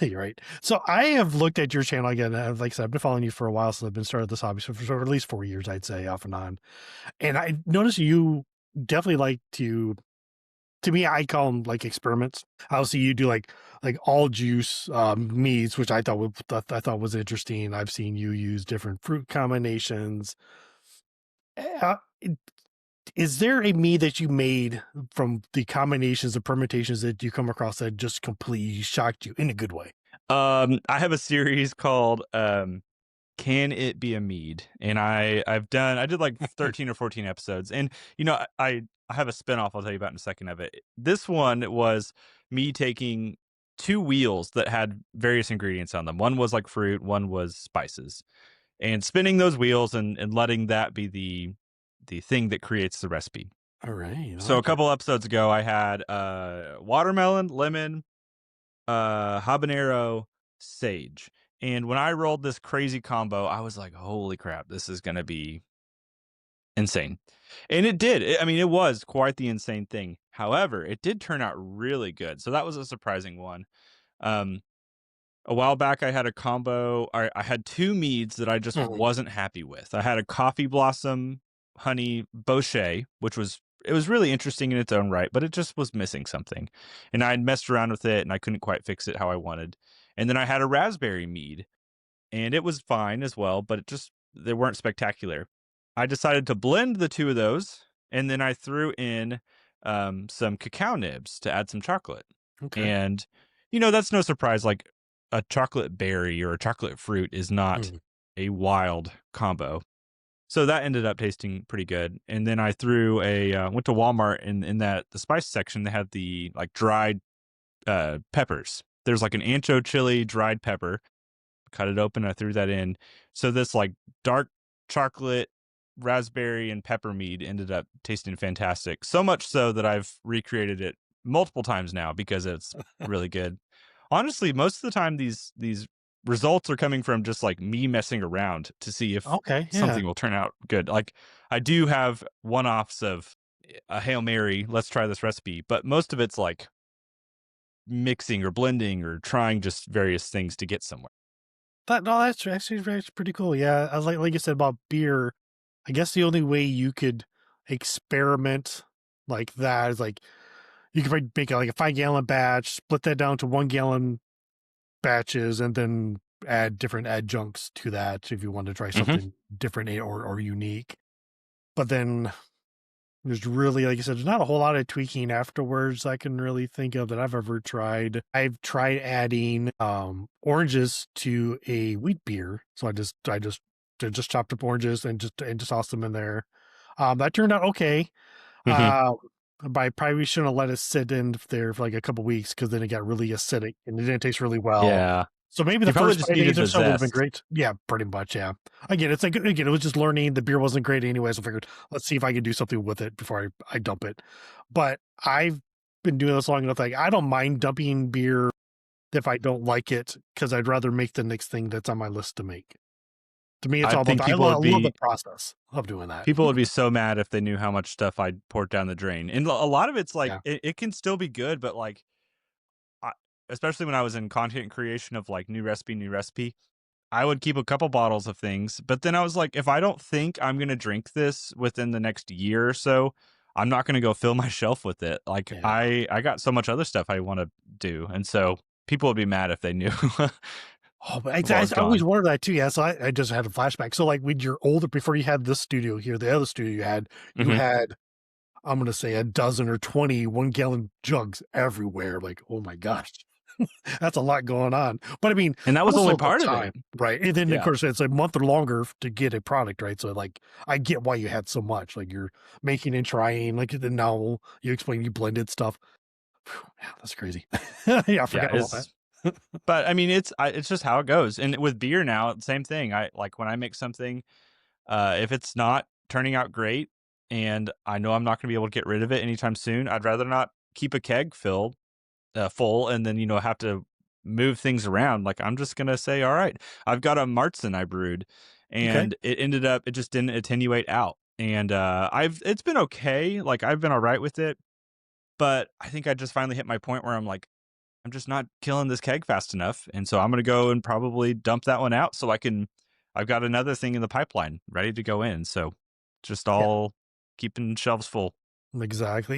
You're right. So I have looked at your channel again. Like I said, I've been following you for a while since I've been started this hobby. So for at least 4 years, I'd say off and on. And I noticed you definitely like to me, I call them like experiments. Obviously you do like all juice, meads, which I thought was interesting. I've seen you use different fruit combinations. Uh, is there a mead that you made from the combinations of permutations that you come across that just completely shocked you in a good way? I have a series called Can It Be a Mead? And I did like 13 or 14 episodes. And I have a spinoff I'll tell you about in a second of it. This one was me taking two wheels that had various ingredients on them. One was like fruit, one was spices. And spinning those wheels and letting that be the thing that creates the recipe. All right, I So a like it. couple episodes ago I had watermelon, lemon, habanero, sage. And when I rolled this crazy combo, I was like, "Holy crap, this is gonna be insane." And it did. I mean, it was quite the insane thing. However, it did turn out really good. So that was a surprising one. Um, a while back, I had a combo. I had two meads that I just Mhm. wasn't happy with. I had a coffee blossom honey bochet, which was it was really interesting in its own right, but it just was missing something. And I had messed around with it and I couldn't quite fix it how I wanted. And then I had a raspberry mead and it was fine as well, but they weren't spectacular. I decided to blend the two of those and then I threw in some cacao nibs to add some chocolate. Okay. And that's no surprise. Like a chocolate berry or a chocolate fruit is not Mhm. a wild combo. So that ended up tasting pretty good. And then I threw went to Walmart and in that the spice section they had the like dried peppers. There's like an ancho chili dried pepper. Cut it open, I threw that in. So this like dark chocolate raspberry and pepper mead ended up tasting fantastic. So much so that I've recreated it multiple times now because it's really good. Honestly, most of the time these results are coming from just like me messing around to see if Okay, yeah. something will turn out good. Like I do have one-offs of a Hail Mary, let's try this recipe, but most of it's like mixing or blending or trying just various things to get somewhere. That's actually that's pretty cool. Yeah, I like you said about beer. I guess the only way you could experiment like that is like you could probably make like a 5 gallon batch, split that down to 1 gallon batches, and then add different adjuncts to that if you want to try Mhm. something different or unique. But then there's really, like you said, there's not a whole lot of tweaking afterwards I can really think of that I've ever tried. I've tried adding oranges to a wheat beer. So I just chopped up oranges and just tossed them in there. That turned out okay. Mhm. Uh but I probably shouldn't have let it sit in there for like a couple weeks because then it got really acidic and it didn't taste really well. Yeah. So maybe the You probably first just 5 needed days or the so would have been zest. great. Yeah, pretty much, yeah. Again, it's like again, it was just learning. The beer wasn't great anyway, so I figured, let's see if I can do something with it before I dump it. But I've been doing this long enough, like, I don't mind dumping beer if I don't like it because 'cause I'd rather make the next thing that's on my list to make. To me, it's I all about think the I love the process of doing that. people would be so mad if they knew how much stuff I poured down the drain. And a lot of it's like Yeah, it can still be good, but like I, especially when I was in content creation of like new recipe, I would keep a couple bottles of things, but then I was like, if I don't think I'm gonna drink this within the next year or so, I'm not gonna go fill my shelf with it. Like yeah. I got so much other stuff I want to do, and so people would be mad if they knew Oh, but what was I always gone. wondered that too. Yeah, so I just had a flashback. So, like, when you're older, before you had this studio here, the other studio you Hmm. had I'm gonna say a dozen or 20 1 gallon jugs everywhere. Like, oh my gosh, that's a lot going on. But I mean, And that was only also the part of it. time, right? And then of Yeah. course it's a month or longer to get a product, right? So like, I get why you had so much. Like you're making and trying. Like then now you explain you blended stuff. Phew, yeah, that's crazy. Yeah, I Yeah, forgot about that. it's but I mean it's just how it goes. And with beer now, same thing. I like when I make something, if it's not turning out great and I know I'm not going to be able to get rid of it anytime soon, I'd rather not keep a keg filled full and then have to move things around. Like I'm just going to say, all right, I've got a Martzen I brewed Okay. and it just didn't attenuate out. And I've it's been okay. Like I've been all right with it, but I think I just finally hit my point where I'm like I'm just not killing this keg fast enough. And so I'm going to go and probably dump that one out so I've got another thing in the pipeline ready to go in. So just Yeah. all keeping shelves full. Exactly.